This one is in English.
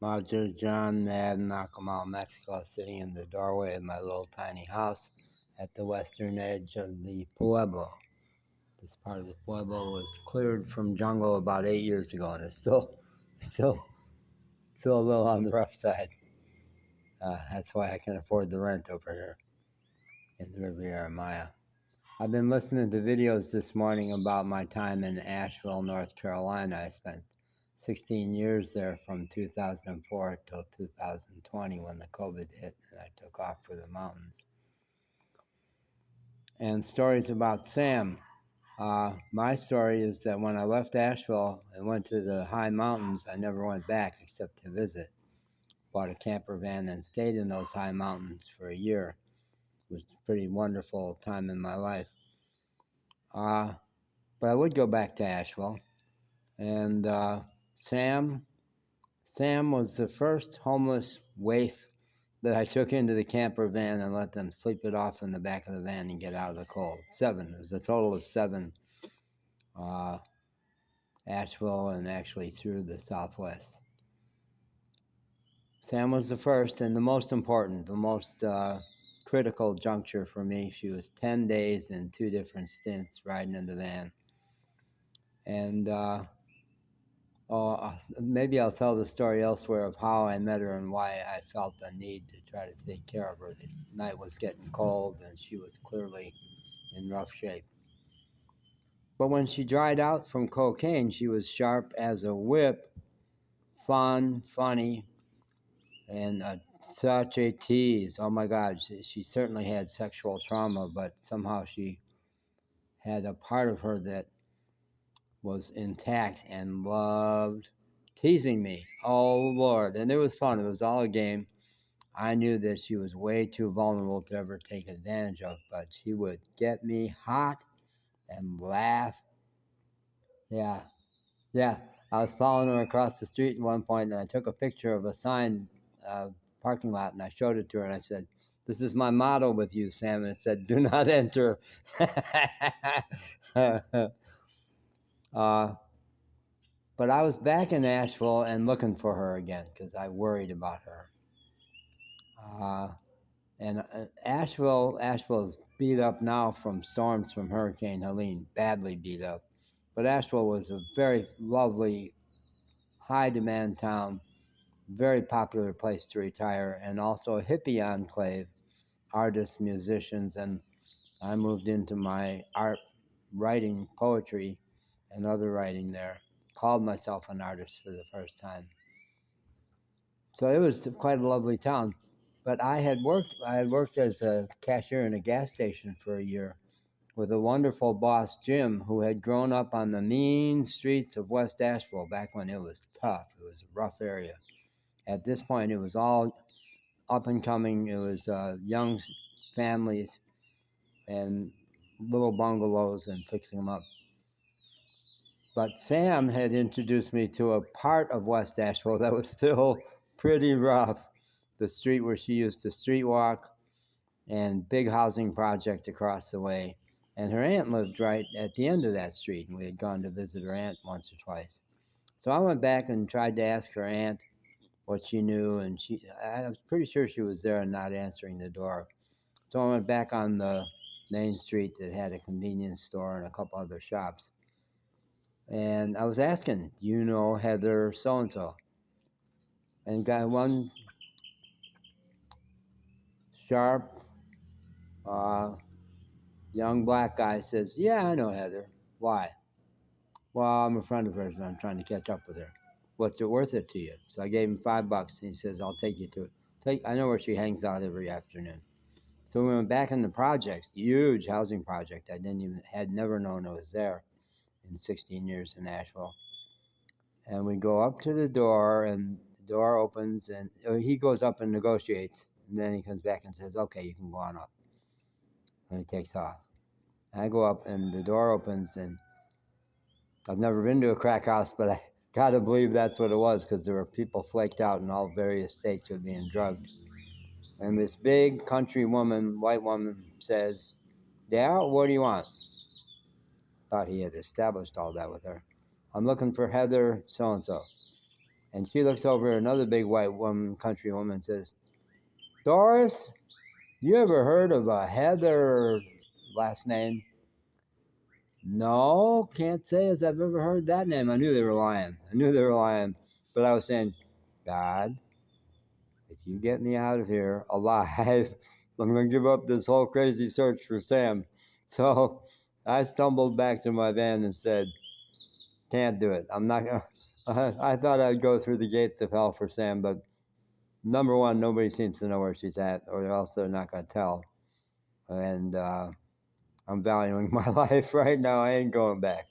Roger John Madden, Acapulco, Mexico, sitting in the doorway of my little tiny house at the western edge of the Pueblo. This part of the Pueblo was cleared from jungle about 8 years ago, and it's still, still a little on the rough side. That's why I can afford the rent over here in the Riviera Maya. I've been listening to videos this morning about my time in Asheville, North Carolina. I spent 16 years there from 2004 till 2020 when the COVID hit and I took off for the mountains. And stories about Sam. My story is that when I left Asheville and went to the high mountains, I never went back except to visit. Bought a camper van and stayed in those high mountains for a year. It was a pretty wonderful time in my life. But I would go back to Asheville. And Sam was the first homeless waif that I took into the camper van and let them sleep it off in the back of the van and get out of the cold. 7. It was a total of 7. Asheville and actually through the Southwest. Sam was the first and the most important, the most critical juncture for me. She was 10 days in 2 different stints riding in the van. And maybe I'll tell the story elsewhere of how I met her and why I felt the need to try to take care of her. The night was getting cold and she was clearly in rough shape. But when she dried out from cocaine, she was sharp as a whip, fun, funny, and such a tease. Oh my God, she certainly had sexual trauma, but somehow she had a part of her that was intact and loved teasing me. Oh Lord. And it was fun. It was all a game. I knew that she was way too vulnerable to ever take advantage of, but she would get me hot and laugh. Yeah. I was following her across the street at one point, and I took a picture of a sign, parking lot, and I showed it to her, and I said, "This is my motto with you, Sam," and it said, "Do not enter." But I was back in Asheville and looking for her again because I worried about her. And Asheville's beat up now from storms from Hurricane Helene, badly beat up. But Asheville was a very lovely, high demand town, very popular place to retire, and also a hippie enclave, artists, musicians, and I moved into my art writing, poetry, and other writing there. Called myself an artist for the first time. So it was quite a lovely town. But I had worked as a cashier in a gas station for a year with a wonderful boss, Jim, who had grown up on the mean streets of West Asheville back when it was tough. It was a rough area. At this point, it was all up and coming. It was young families and little bungalows and fixing them up. But Sam had introduced me to a part of West Asheville that was still pretty rough. The street where she used to street walk and big housing project across the way. And her aunt lived right at the end of that street, and we had gone to visit her aunt once or twice. So I went back and tried to ask her aunt what she knew, and I was pretty sure she was there and not answering the door. So I went back on the main street that had a convenience store and a couple other shops. And I was asking, you know Heather so-and-so? And got one sharp, young black guy says, "Yeah, I know Heather. Why?" "Well, I'm a friend of hers and I'm trying to catch up with her. What's it worth it to you?" So I gave him $5 and he says, "I'll take you to it. I know where she hangs out every afternoon." So we went back in the projects, huge housing project. I had never known it was there in 16 years in Nashville. And we go up to the door and the door opens and he goes up and negotiates. And then he comes back and says, "Okay, you can go on up." And he takes off. And I go up and the door opens and I've never been to a crack house, but I gotta believe that's what it was because there were people flaked out in all various states of being drugged. And this big country woman, white woman, says, "Dale, what do you want?" Thought he had established all that with her. "I'm looking for Heather so-and-so." And she looks over at another big white woman, country woman, and says, Doris, you ever heard of a Heather last name? No, can't say as I've ever heard that name. I knew they were lying. But I was saying, God, if you get me out of here alive, I'm going to give up this whole crazy search for Sam. So I stumbled back to my van and said, can't do it. I'm not going to. I thought I'd go through the gates of hell for Sam, but number one, nobody seems to know where she's at, or else they're not going to tell. And I'm valuing my life right now. I ain't going back.